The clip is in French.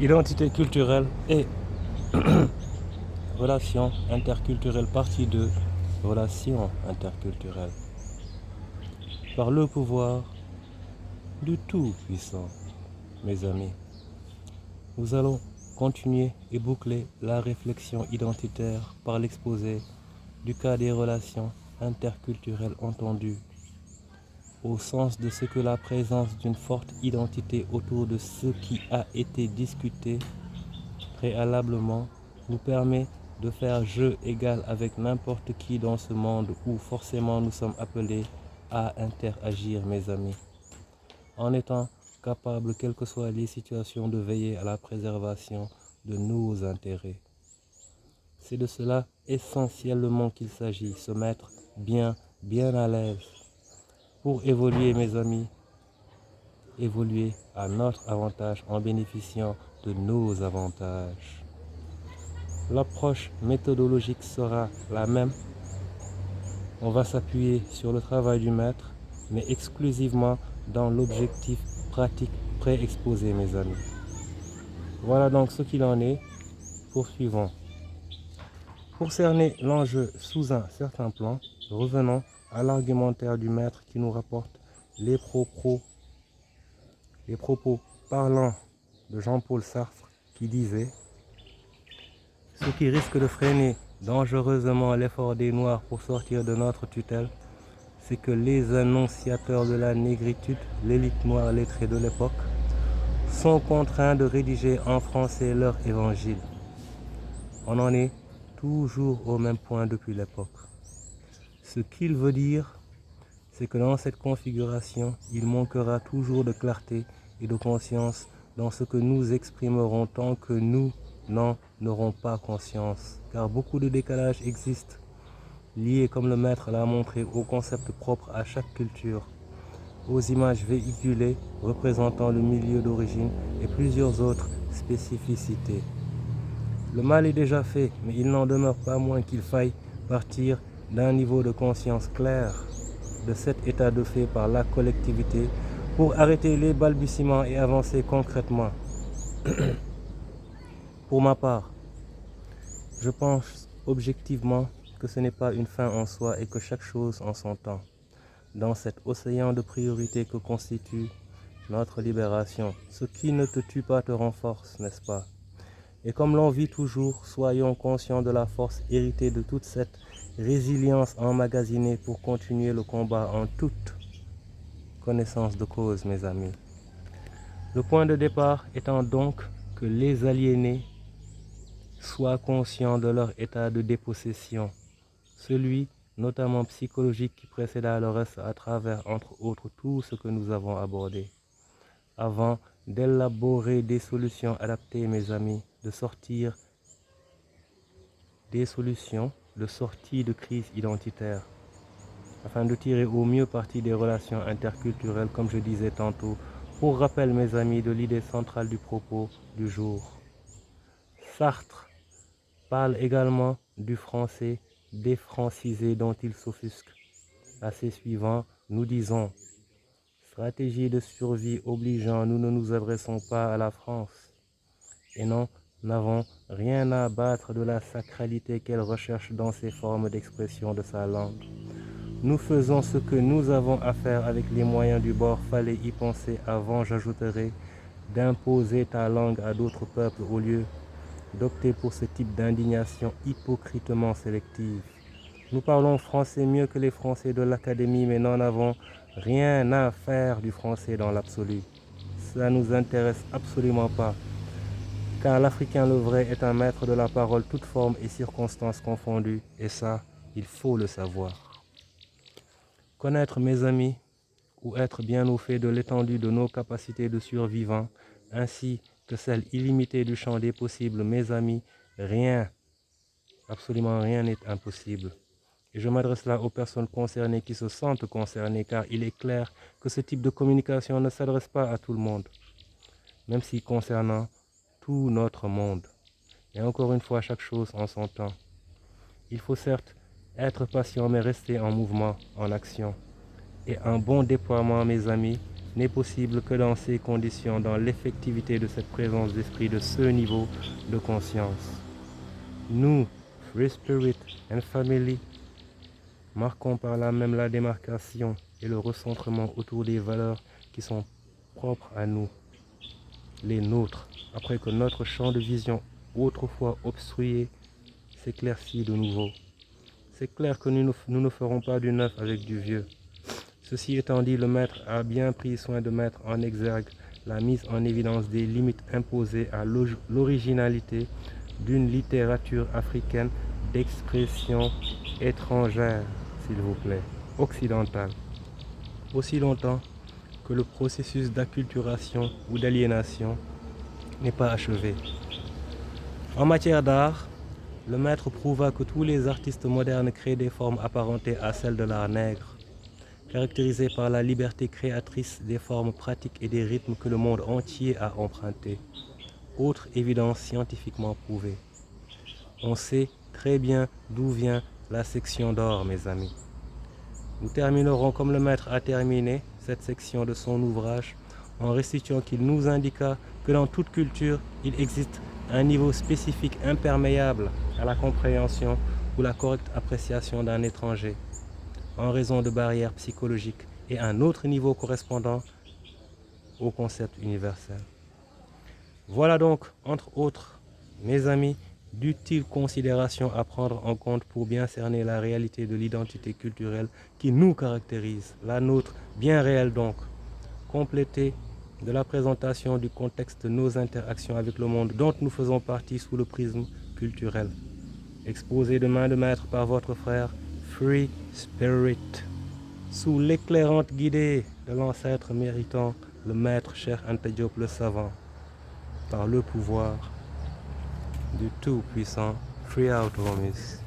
Identité culturelle et relations interculturelles, partie 2. Relations interculturelles. Par le pouvoir du Tout-Puissant, mes amis, nous allons continuer et boucler la réflexion identitaire par l'exposé du cas des relations interculturelles entendues, au sens de ce que la présence d'une forte identité autour de ce qui a été discuté préalablement nous permet de faire jeu égal avec n'importe qui dans ce monde où forcément nous sommes appelés à interagir, mes amis, en étant capables, quelles que soient les situations, de veiller à la préservation de nos intérêts. C'est de cela essentiellement qu'il s'agit, se mettre bien à l'aise pour évoluer, mes amis, évoluer à notre avantage en bénéficiant de nos avantages. L'approche méthodologique sera la même. On va s'appuyer sur le travail du maître, mais exclusivement dans l'objectif pratique pré-exposé, mes amis. Voilà donc ce qu'il en est. Poursuivons. Pour cerner l'enjeu sous un certain plan, revenons à l'argumentaire du maître qui nous rapporte les propos parlants de Jean-Paul Sartre qui disait: ce qui risque de freiner dangereusement l'effort des Noirs pour sortir de notre tutelle, c'est que les annonciateurs de la négritude, l'élite noire lettrée de l'époque, sont contraints de rédiger en français leur évangile. On en est toujours au même point depuis l'époque. Ce qu'il veut dire, c'est que dans cette configuration, il manquera toujours de clarté et de conscience dans ce que nous exprimerons tant que nous n'en aurons pas conscience, car beaucoup de décalages existent, liés, comme le maître l'a montré, aux concepts propres à chaque culture, aux images véhiculées représentant le milieu d'origine et plusieurs autres spécificités. Le mal est déjà fait, mais il n'en demeure pas moins qu'il faille partir d'un niveau de conscience clair de cet état de fait par la collectivité pour arrêter les balbutiements et avancer concrètement. Pour ma part, je pense objectivement que ce n'est pas une fin en soi et que chaque chose en son temps, dans cet océan de priorités que constitue notre libération. Ce qui ne te tue pas te renforce, n'est-ce pas? Et comme l'on vit toujours, soyons conscients de la force héritée de toute cette résilience emmagasinée pour continuer le combat en toute connaissance de cause, mes amis. Le point de départ étant donc que les aliénés soient conscients de leur état de dépossession, celui notamment psychologique qui précéda le reste à travers, entre autres, tout ce que nous avons abordé. Avant d'élaborer des solutions adaptées, mes amis, de sortir des solutions de sortie de crise identitaire, afin de tirer au mieux parti des relations interculturelles, comme je disais tantôt, pour rappel, mes amis, de l'idée centrale du propos du jour. Sartre parle également du français défrancisé dont il s'offusque. À ses suivants, nous disons: stratégie de survie obligeant, nous ne nous adressons pas à la France et n'avons rien à battre de la sacralité qu'elle recherche dans ses formes d'expression de sa langue. Nous faisons ce que nous avons à faire avec les moyens du bord, fallait y penser avant, j'ajouterai, d'imposer ta langue à d'autres peuples au lieu d'opter pour ce type d'indignation hypocritement sélective. Nous parlons français mieux que les Français de l'Académie, mais n'en avons rien à faire du français dans l'absolu. Ça ne nous intéresse absolument pas, car l'Africain le vrai est un maître de la parole, toutes formes et circonstances confondues, et ça, il faut le savoir. Connaître, mes amis, ou être bien au fait de l'étendue de nos capacités de survivants, ainsi que celle illimitée du champ des possibles, mes amis, rien, absolument rien n'est impossible. Et je m'adresse là aux personnes concernées qui se sentent concernées, car il est clair que ce type de communication ne s'adresse pas à tout le monde, même si concernant tout notre monde. Et encore une fois, chaque chose en son temps. Il faut certes être patient, mais rester en mouvement, en action. Et un bon déploiement, mes amis, n'est possible que dans ces conditions, dans l'effectivité de cette présence d'esprit, de ce niveau de conscience. Nous, Free Spirit and Family, marquons par là même la démarcation et le recentrement autour des valeurs qui sont propres à nous, les nôtres, après que notre champ de vision, autrefois obstrué, s'éclaircit de nouveau. C'est clair que nous ne ferons pas du neuf avec du vieux. Ceci étant dit, le maître a bien pris soin de mettre en exergue la mise en évidence des limites imposées à l'originalité d'une littérature africaine d'expression étrangère, s'il vous plaît, occidentale. Aussi longtemps que le processus d'acculturation ou d'aliénation n'est pas achevé. En matière d'art, le maître prouva que tous les artistes modernes créent des formes apparentées à celles de l'art nègre, caractérisées par la liberté créatrice des formes pratiques et des rythmes que le monde entier a empruntés. Autre évidence scientifiquement prouvée. On sait très bien d'où vient la section d'or, mes amis. Nous terminerons comme le maître a terminé cette section de son ouvrage en restituant qu'il nous indiqua que dans toute culture, il existe un niveau spécifique imperméable à la compréhension ou la correcte appréciation d'un étranger, en raison de barrières psychologiques, et un autre niveau correspondant au concept universel. Voilà donc, entre autres, mes amis, d'utiles considérations à prendre en compte pour bien cerner la réalité de l'identité culturelle qui nous caractérise, la nôtre, bien réelle donc, complétée de la présentation du contexte de nos interactions avec le monde dont nous faisons partie sous le prisme culturel, exposé de main de maître par votre frère Free Spirit, sous l'éclairante guidée de l'ancêtre méritant, le maître Cheikh Anta Diop le savant, par le pouvoir du tout-puissant Free Out Homies.